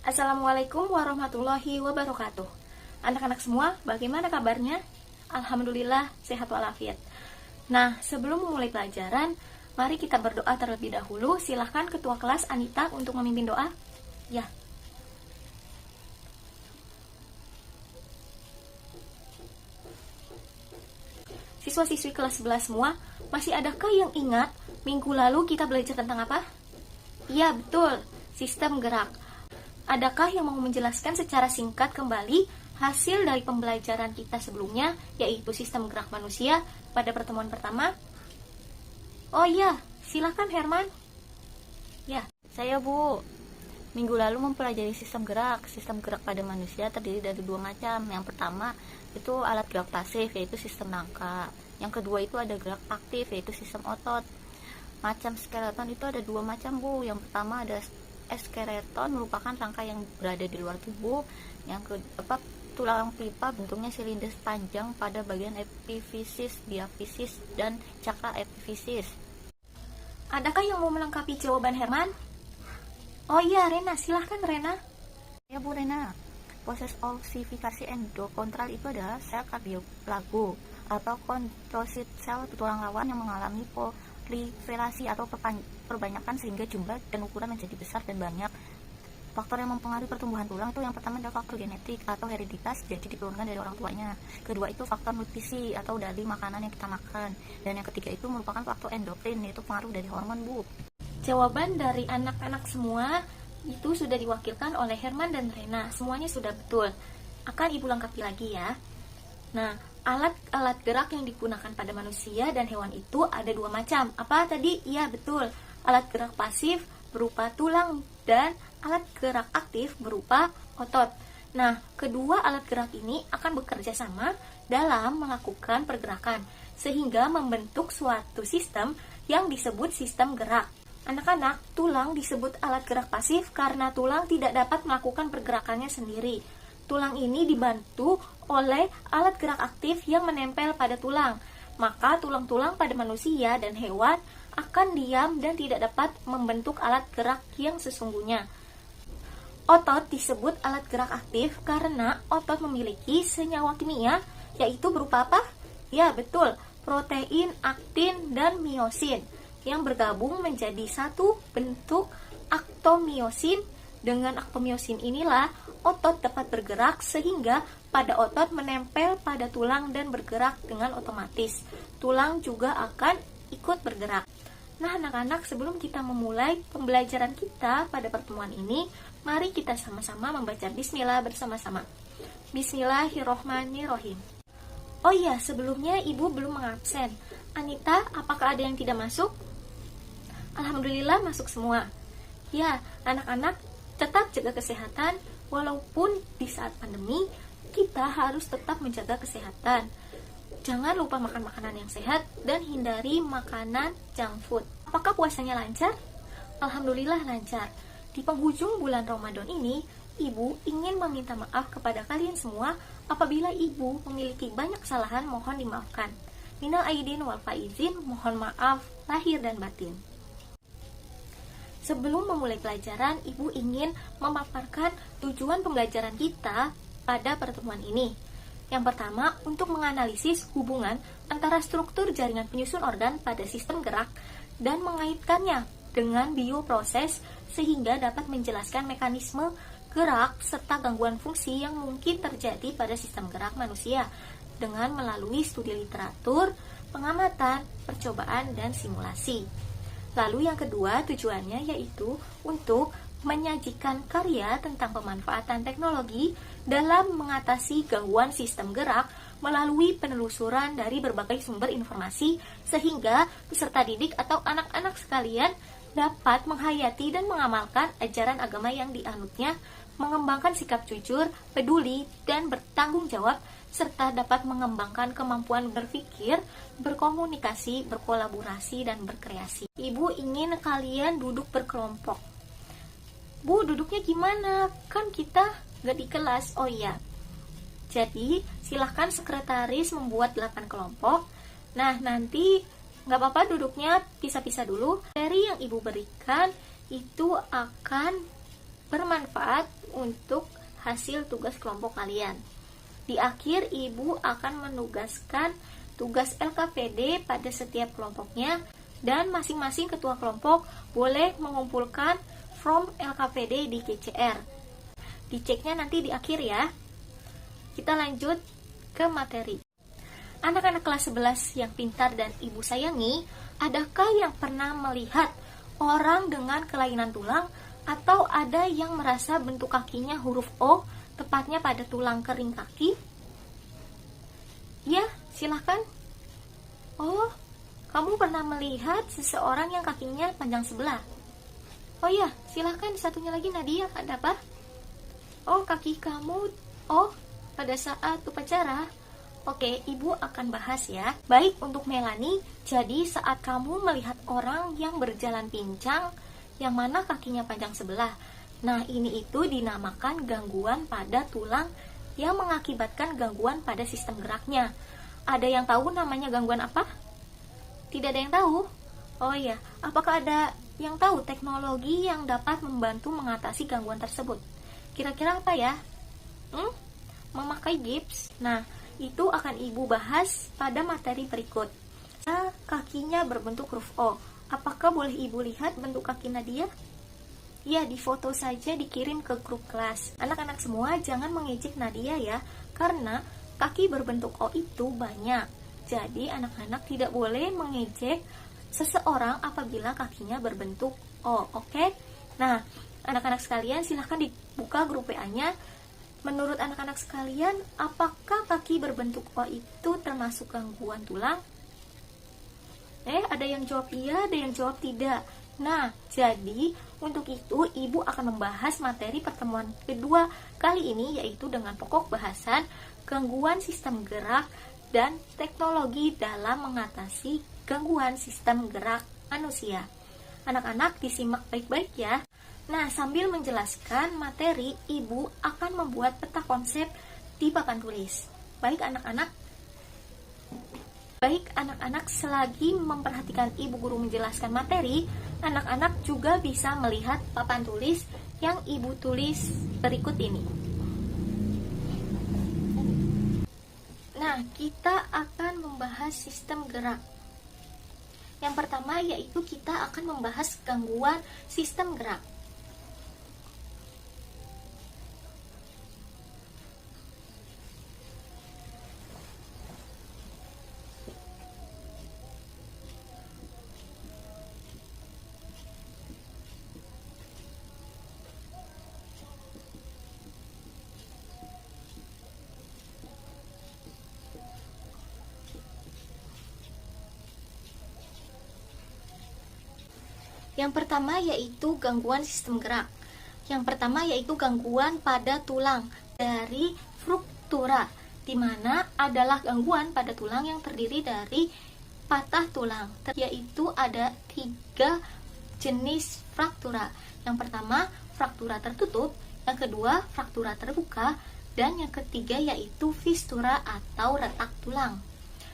Assalamualaikum warahmatullahi wabarakatuh. Anak-anak semua, bagaimana kabarnya? Alhamdulillah, sehat walafiat. Nah, sebelum memulai pelajaran, mari kita berdoa terlebih dahulu. Silahkan Ketua Kelas Anita untuk memimpin doa. Ya. Siswa-siswi kelas 11 semua, masih adakah yang ingat minggu lalu kita belajar tentang apa? Iya, betul, sistem gerak. Adakah yang mau menjelaskan secara singkat kembali hasil dari pembelajaran kita sebelumnya, yaitu sistem gerak manusia pada pertemuan pertama? Oh iya, silakan Herman. Ya, saya Bu. Minggu lalu mempelajari sistem gerak. Sistem gerak pada manusia terdiri dari dua macam. Yang pertama itu alat gerak pasif, yaitu sistem rangka. Yang kedua itu ada gerak aktif, yaitu sistem otot. Macam skeleton itu ada dua macam Bu. Yang pertama ada skeleton, merupakan rangka yang berada di luar tubuh. Yang kedua tulang pipa, bentuknya silinder panjang pada bagian epifisis, diafisis, dan cakra epifisis. Adakah yang mau melengkapi jawaban Herman? Oh iya, Rena, silahkan Rena. Ya Bu Rena, proses ossifikasi endokontral itu adalah sel kardiolago atau kontrosit sel tulang rawan yang mengalami proliferasi atau perbanyakan sehingga jumlah dan ukuran menjadi besar dan banyak. Faktor yang mempengaruhi pertumbuhan tulang itu yang pertama adalah faktor genetik atau hereditas, jadi diturunkan dari orang tuanya. Kedua itu faktor nutrisi atau dari makanan yang kita makan. Dan yang ketiga itu merupakan faktor endokrin, yaitu pengaruh dari hormon Bu. Jawaban dari anak-anak semua itu sudah diwakilkan oleh Herman dan Rena. Semuanya sudah betul. Akan Ibu lengkapi lagi ya. Nah, alat-alat gerak yang digunakan pada manusia dan hewan itu ada dua macam. Apa tadi? Iya, betul. Alat gerak pasif berupa tulang dan alat gerak aktif berupa otot. Nah, kedua alat gerak ini akan bekerja sama dalam melakukan pergerakan sehingga membentuk suatu sistem yang disebut sistem gerak. Anak-anak, tulang disebut alat gerak pasif karena tulang tidak dapat melakukan pergerakannya sendiri. Tulang ini dibantu oleh alat gerak aktif yang menempel pada tulang. Maka tulang-tulang pada manusia dan hewan akan diam dan tidak dapat membentuk alat gerak yang sesungguhnya. Otot disebut alat gerak aktif karena otot memiliki senyawa kimia, yaitu berupa apa? Ya, betul, protein, aktin, dan miosin yang bergabung menjadi satu bentuk aktomiosin. Dengan aktomiosin inilah otot dapat bergerak sehingga pada otot menempel pada tulang dan bergerak dengan otomatis. Tulang juga akan ikut bergerak. Nah, anak-anak, sebelum kita memulai pembelajaran kita pada pertemuan ini, mari kita sama-sama membaca bismillah bersama-sama. Bismillahirrohmanirrohim. Oh iya, sebelumnya Ibu belum mengabsen. Anita, apakah ada yang tidak masuk? Alhamdulillah masuk semua. Ya, anak-anak tetap jaga kesehatan. Walaupun di saat pandemi, kita harus tetap menjaga kesehatan. Jangan lupa makan makanan yang sehat dan hindari makanan junk food. Apakah puasanya lancar? Alhamdulillah lancar. Di penghujung bulan Ramadan ini, Ibu ingin meminta maaf kepada kalian semua apabila Ibu memiliki banyak kesalahan, mohon dimaafkan. Minal aidin wal faizin, mohon maaf lahir dan batin. Sebelum memulai pelajaran, Ibu ingin memaparkan tujuan pembelajaran kita pada pertemuan ini. Yang pertama, untuk menganalisis hubungan antara struktur jaringan penyusun organ pada sistem gerak dan mengaitkannya dengan bioproses sehingga dapat menjelaskan mekanisme gerak serta gangguan fungsi yang mungkin terjadi pada sistem gerak manusia dengan melalui studi literatur, pengamatan, percobaan, dan simulasi. Lalu yang kedua tujuannya yaitu untuk menyajikan karya tentang pemanfaatan teknologi dalam mengatasi gangguan sistem gerak melalui penelusuran dari berbagai sumber informasi sehingga peserta didik atau anak-anak sekalian dapat menghayati dan mengamalkan ajaran agama yang dianutnya, mengembangkan sikap jujur, peduli, dan bertanggung jawab serta dapat mengembangkan kemampuan berpikir, berkomunikasi, berkolaborasi, dan berkreasi. Ibu ingin kalian duduk berkelompok. Bu, duduknya gimana? Kan kita gak di kelas. Oh iya. Jadi, silahkan sekretaris membuat 8 kelompok. Nah, nanti gak apa-apa duduknya pisah-pisah dulu. Materi yang Ibu berikan itu akan bermanfaat untuk hasil tugas kelompok kalian. Di akhir, ibu akan menugaskan tugas LKPD pada setiap kelompoknya, dan masing-masing ketua kelompok boleh mengumpulkan form LKPD di GCR. Diceknya nanti di akhir ya. Kita lanjut ke materi. Anak-anak kelas 11 yang pintar dan ibu sayangi, adakah yang pernah melihat orang dengan kelainan tulang, atau ada yang merasa bentuk kakinya huruf O, tepatnya pada tulang kering kaki? Ya, silahkan. Oh, kamu pernah melihat seseorang yang kakinya panjang sebelah? Oh ya, silahkan satunya lagi Nadia, ada apa? Oh, kaki kamu, pada saat upacara. Oke, ibu akan bahas ya. Baik, untuk Melanie, jadi saat kamu melihat orang yang berjalan pincang, yang mana kakinya panjang sebelah, nah ini itu dinamakan gangguan pada tulang yang mengakibatkan gangguan pada sistem geraknya. Ada yang tahu namanya gangguan apa? Tidak ada yang tahu? Oh iya, apakah ada yang tahu teknologi yang dapat membantu mengatasi gangguan tersebut? Kira-kira apa ya? Memakai gips. Nah, itu akan ibu bahas pada materi berikut. Kakinya berbentuk huruf O. Apakah boleh ibu lihat bentuk kaki Nadia? Ya, di foto saja dikirim ke grup kelas. Anak-anak semua jangan mengejek Nadia ya, karena kaki berbentuk O itu banyak. Jadi anak-anak tidak boleh mengejek seseorang apabila kakinya berbentuk O, oke? Nah, anak-anak sekalian silahkan dibuka grup WA-nya. Menurut anak-anak sekalian, apakah kaki berbentuk O itu termasuk gangguan tulang? Ada yang jawab iya, ada yang jawab tidak. Nah, jadi untuk itu ibu akan membahas materi pertemuan kedua kali ini, yaitu dengan pokok bahasan gangguan sistem gerak dan teknologi dalam mengatasi gangguan sistem gerak manusia. Anak-anak disimak baik-baik ya. Nah, sambil menjelaskan materi, ibu akan membuat peta konsep di papan tulis. Baik anak-anak, selagi memperhatikan ibu guru menjelaskan materi, anak-anak juga bisa melihat papan tulis yang ibu tulis berikut ini. Nah, kita akan membahas sistem gerak. Yang pertama yaitu kita akan membahas gangguan sistem gerak. Yang pertama yaitu gangguan sistem gerak. Yang pertama yaitu gangguan pada tulang dari fraktura, di mana adalah gangguan pada tulang yang terdiri dari patah tulang, yaitu ada 3 jenis fraktura. Yang pertama, fraktura tertutup, yang kedua, fraktura terbuka, dan yang ketiga yaitu fistura atau retak tulang.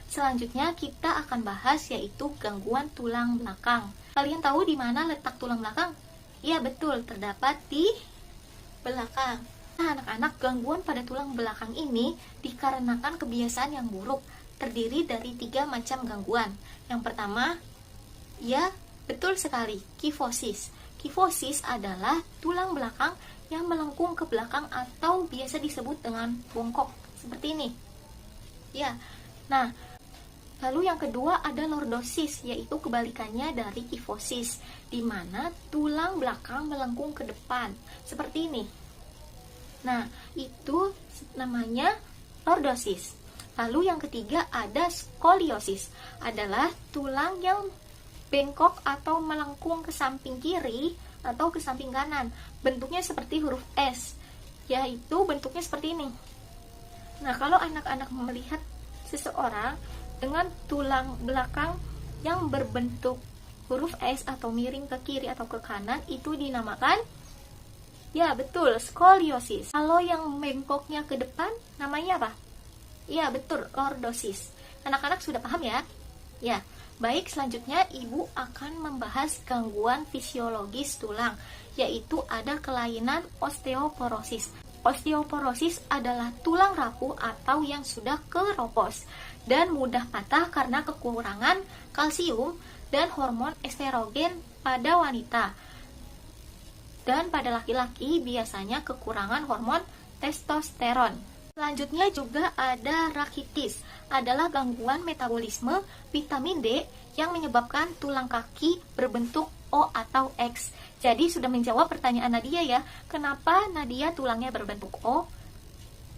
Selanjutnya kita akan bahas yaitu gangguan tulang belakang. Kalian tahu di mana letak tulang belakang? Iya betul, terdapat di belakang. Nah anak-anak, gangguan pada tulang belakang ini dikarenakan kebiasaan yang buruk, terdiri dari 3 macam gangguan. Yang pertama, ya betul sekali, kifosis. Kifosis adalah tulang belakang yang melengkung ke belakang atau biasa disebut dengan bongkok, seperti ini. Ya, nah lalu yang kedua ada lordosis, yaitu kebalikannya dari kifosis, di mana tulang belakang melengkung ke depan, seperti ini. Nah, itu namanya lordosis. Lalu yang ketiga ada skoliosis, adalah tulang yang bengkok atau melengkung ke samping kiri atau ke samping kanan. Bentuknya seperti huruf S, yaitu bentuknya seperti ini. Nah, kalau anak-anak melihat seseorang dengan tulang belakang yang berbentuk huruf S atau miring ke kiri atau ke kanan, itu dinamakan, ya betul, skoliosis. Kalau yang bengkoknya ke depan namanya apa? Ya betul, lordosis. Anak-anak sudah paham ya? Ya. Baik, selanjutnya Ibu akan membahas gangguan fisiologis tulang, yaitu ada kelainan osteoporosis. Osteoporosis adalah tulang rapuh atau yang sudah keropos dan mudah patah karena kekurangan kalsium dan hormon estrogen pada wanita. Dan pada laki-laki biasanya kekurangan hormon testosteron. Selanjutnya juga ada rakitis, adalah gangguan metabolisme vitamin D yang menyebabkan tulang kaki berbentuk O atau X. Jadi sudah menjawab pertanyaan Nadia ya, kenapa Nadia tulangnya berbentuk O?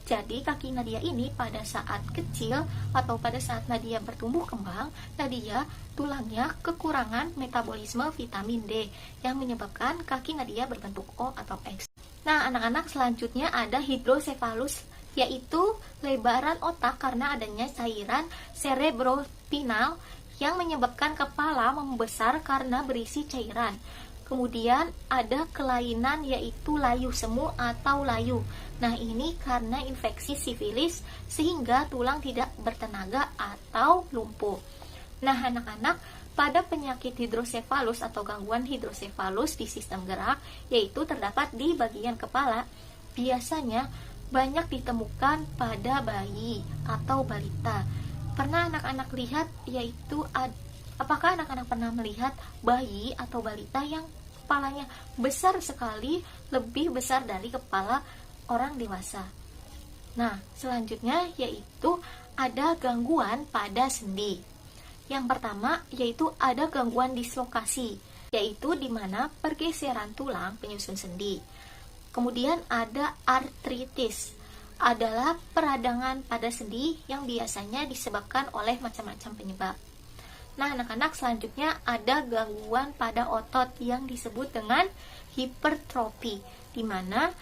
Jadi kaki Nadia ini pada saat kecil atau pada saat Nadia bertumbuh kembang, Nadia tulangnya kekurangan metabolisme vitamin D yang menyebabkan kaki Nadia berbentuk O atau X. Nah, anak-anak, selanjutnya ada hidrosefalus, yaitu lebaran otak karena adanya cairan cerebrospinal yang menyebabkan kepala membesar karena berisi cairan. Kemudian ada kelainan yaitu layu semu atau layu. Nah, ini karena infeksi sifilis sehingga tulang tidak bertenaga atau lumpuh. Nah, anak-anak, pada penyakit hidrosefalus atau gangguan hidrosefalus di sistem gerak, yaitu terdapat di bagian kepala, biasanya banyak ditemukan pada bayi atau balita. Pernah anak-anak lihat, yaitu apakah anak-anak pernah melihat bayi atau balita yang kepalanya besar sekali, lebih besar dari kepala orang dewasa? Nah, selanjutnya yaitu ada gangguan pada sendi. Yang pertama yaitu ada gangguan dislokasi, yaitu di mana pergeseran tulang penyusun sendi. Kemudian ada artritis, adalah peradangan pada sendi yang biasanya disebabkan oleh macam-macam penyebab. Nah, anak-anak, selanjutnya ada gangguan pada otot yang disebut dengan hipertrofi, di mana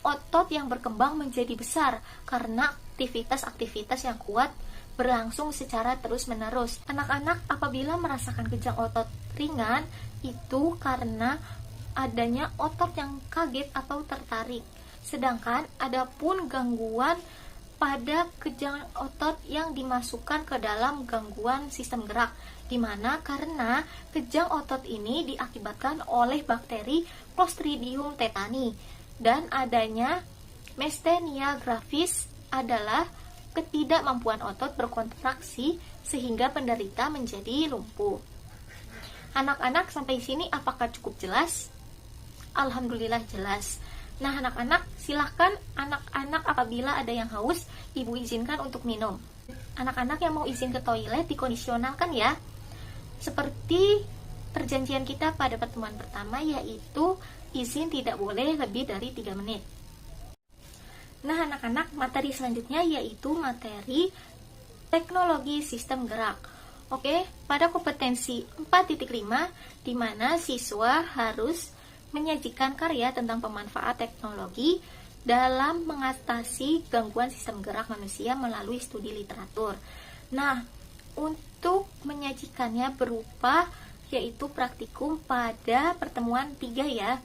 otot yang berkembang menjadi besar karena aktivitas-aktivitas yang kuat berlangsung secara terus-menerus. Anak-anak apabila merasakan kejang otot ringan, itu karena adanya otot yang kaget atau tertarik. Sedangkan adapun gangguan pada kejang otot yang dimasukkan ke dalam gangguan sistem gerak, di mana karena kejang otot ini diakibatkan oleh bakteri Clostridium tetani, dan adanya myasthenia gravis adalah ketidakmampuan otot berkontraksi sehingga penderita menjadi lumpuh. Anak-anak, sampai sini apakah cukup jelas? Alhamdulillah jelas. Nah, anak-anak, silahkan anak-anak apabila ada yang haus, ibu izinkan untuk minum. Anak-anak yang mau izin ke toilet dikondisionalkan ya. Seperti perjanjian kita pada pertemuan pertama, yaitu izin tidak boleh lebih dari 3 menit. Nah, anak-anak, materi selanjutnya yaitu materi teknologi sistem gerak. Oke, pada kompetensi 4.5, di mana siswa harus menyajikan karya tentang pemanfaat teknologi dalam mengatasi gangguan sistem gerak manusia melalui studi literatur. Nah, untuk menyajikannya berupa yaitu praktikum pada pertemuan 3 ya.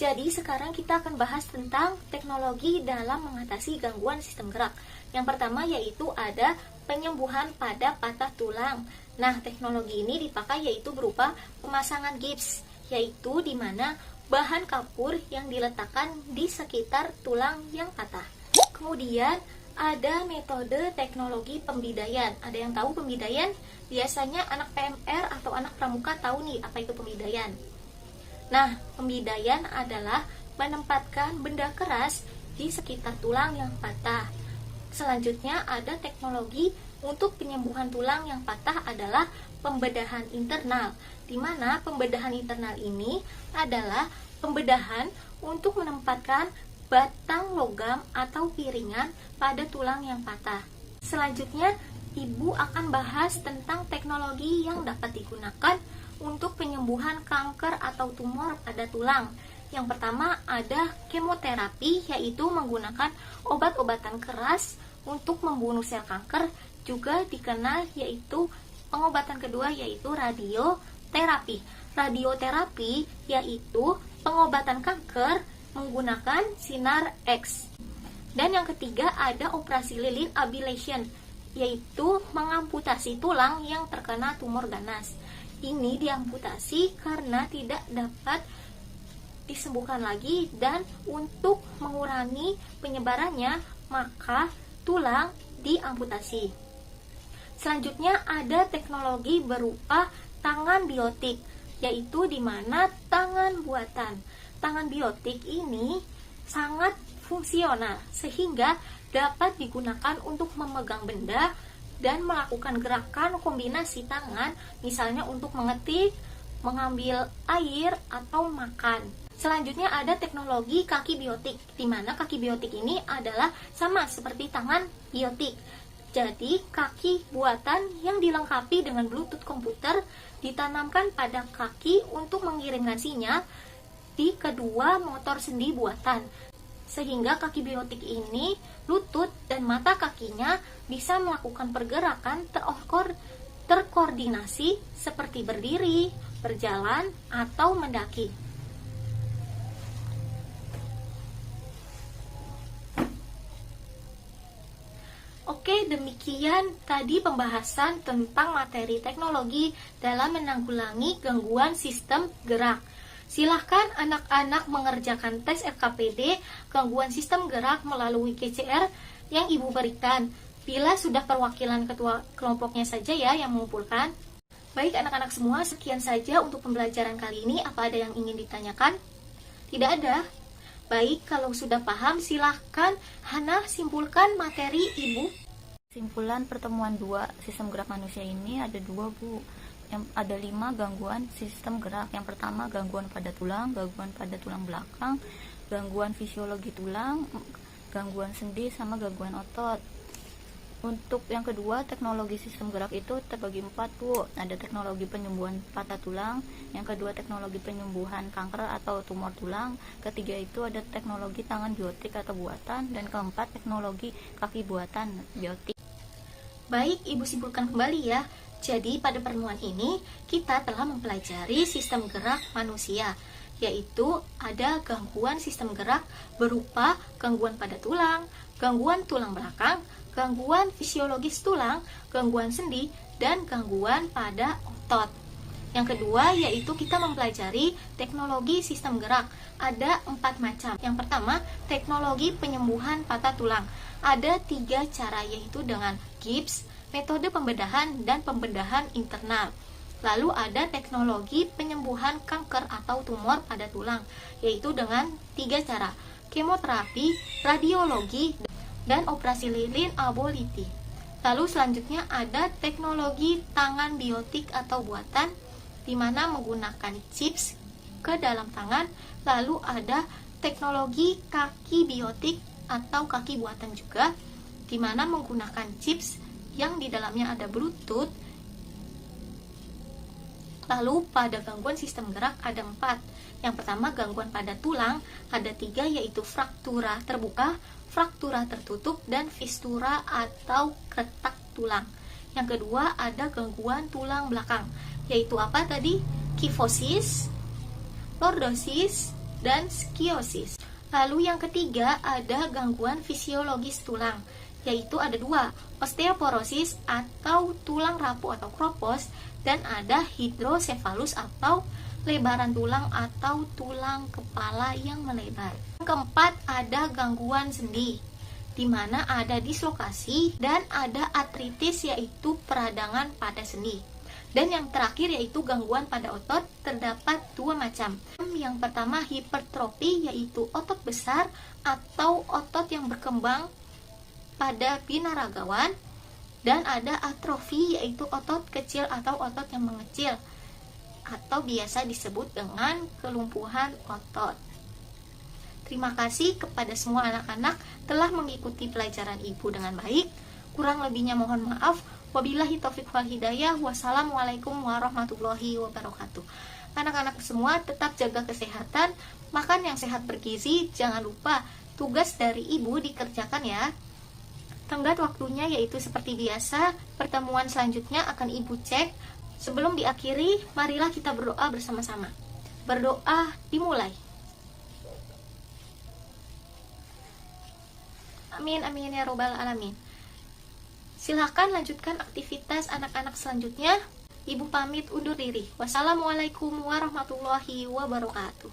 Jadi sekarang kita akan bahas tentang teknologi dalam mengatasi gangguan sistem gerak. Yang pertama yaitu ada penyembuhan pada patah tulang. Nah, teknologi ini dipakai yaitu berupa pemasangan gips, yaitu di mana bahan kapur yang diletakkan di sekitar tulang yang patah. Kemudian ada metode teknologi pembidaian. Ada yang tahu pembidaian? Biasanya anak PMR atau anak pramuka tahu nih apa itu pembidaian. Nah, pembidaian adalah menempatkan benda keras di sekitar tulang yang patah. Selanjutnya ada teknologi untuk penyembuhan tulang yang patah adalah pembedahan internal, di mana pembedahan internal ini adalah pembedahan untuk menempatkan batang logam atau piringan pada tulang yang patah. Selanjutnya, Ibu akan bahas tentang teknologi yang dapat digunakan untuk penyembuhan kanker atau tumor pada tulang. Yang pertama ada kemoterapi, yaitu menggunakan obat-obatan keras untuk membunuh sel kanker. Juga dikenal yaitu pengobatan kedua yaitu radioterapi. Radioterapi yaitu pengobatan kanker menggunakan sinar X. Dan yang ketiga ada operasi lilin ablation, yaitu mengamputasi tulang yang terkena tumor ganas. Ini diamputasi karena tidak dapat disembuhkan lagi, dan untuk mengurangi penyebarannya maka tulang diamputasi. Selanjutnya ada teknologi berupa tangan biotik, yaitu di mana tangan buatan. Tangan biotik ini sangat fungsional sehingga dapat digunakan untuk memegang benda dan melakukan gerakan kombinasi tangan, misalnya untuk mengetik, mengambil air, atau makan. Selanjutnya ada teknologi kaki biotik, di mana kaki biotik ini adalah sama seperti tangan biotik. Jadi, kaki buatan yang dilengkapi dengan Bluetooth komputer ditanamkan pada kaki untuk mengirimkan sinyal di kedua motor sendi buatan. Sehingga kaki biotik ini, lutut dan mata kakinya bisa melakukan pergerakan terkoordinasi seperti berdiri, berjalan, atau mendaki. Oke, demikian tadi pembahasan tentang materi teknologi dalam menanggulangi gangguan sistem gerak. Silahkan anak-anak mengerjakan tes RKPD gangguan sistem gerak melalui GCR yang Ibu berikan. Bila sudah perwakilan ketua kelompoknya saja ya yang mengumpulkan. Baik anak-anak semua, sekian saja untuk pembelajaran kali ini. Apa ada yang ingin ditanyakan? Tidak ada? Baik, kalau sudah paham, silahkan Hana simpulkan materi Ibu. Simpulan pertemuan 2 sistem gerak manusia ini ada 2, Bu. Ada 5 gangguan sistem gerak. Yang pertama gangguan pada tulang, gangguan pada tulang belakang, gangguan fisiologi tulang, gangguan sendi, sama gangguan otot. Untuk yang kedua, teknologi sistem gerak itu terbagi 4, Bu. Ada teknologi penyembuhan patah tulang, yang kedua teknologi penyembuhan kanker atau tumor tulang, ketiga itu ada teknologi tangan biotik atau buatan, dan keempat teknologi kaki buatan biotik. Baik, Ibu simpulkan kembali ya. Jadi pada pertemuan ini kita telah mempelajari sistem gerak manusia, yaitu ada gangguan sistem gerak berupa gangguan pada tulang, gangguan tulang belakang, gangguan fisiologis tulang, gangguan sendi, dan gangguan pada otot. Yang kedua yaitu kita mempelajari teknologi sistem gerak. Ada 4 macam. Yang pertama, teknologi penyembuhan patah tulang. Ada 3 cara, yaitu dengan gips, metode pembedahan, dan pembedahan internal. Lalu ada teknologi penyembuhan kanker atau tumor pada tulang, yaitu dengan 3 cara: kemoterapi, radiologi, dan operasi lilin aboliti. Lalu selanjutnya ada teknologi tangan biotik atau buatan, di mana menggunakan chips ke dalam tangan. Lalu ada teknologi kaki biotik atau kaki buatan juga, di mana menggunakan chips yang di dalamnya ada Bluetooth. Lalu pada gangguan sistem gerak ada 4. Yang pertama gangguan pada tulang ada 3, yaitu fraktura terbuka, fraktura tertutup, dan fistura atau retak tulang. Yang kedua ada gangguan tulang belakang, yaitu apa tadi? Kifosis, lordosis, dan skiosis. Lalu yang ketiga ada gangguan fisiologis tulang, yaitu ada 2, osteoporosis atau tulang rapuh atau kropos, dan ada hidrosefalus atau lebaran tulang atau tulang kepala yang melebar. Yang keempat ada gangguan sendi, di mana ada dislokasi dan ada artritis, yaitu peradangan pada sendi. Dan yang terakhir yaitu gangguan pada otot, terdapat 2 macam. Yang pertama hipertrofi, yaitu otot besar atau otot yang berkembang pada binaragawan, dan ada atrofi, yaitu otot kecil atau otot yang mengecil, atau biasa disebut dengan kelumpuhan otot. Terima kasih kepada semua anak-anak telah mengikuti pelajaran Ibu dengan baik. Kurang lebihnya mohon maaf. Wabillahi taufiq wal hidayah. Wassalamualaikum warahmatullahi wabarakatuh. Anak-anak semua tetap jaga kesehatan, makan yang sehat bergizi, jangan lupa tugas dari Ibu dikerjakan ya. Tenggat waktunya yaitu seperti biasa. Pertemuan selanjutnya akan Ibu cek. Sebelum diakhiri, marilah kita berdoa bersama-sama. Berdoa dimulai. Amin amin ya robbal alamin. Silahkan lanjutkan aktivitas anak-anak selanjutnya. Ibu pamit undur diri. Wassalamualaikum warahmatullahi wabarakatuh.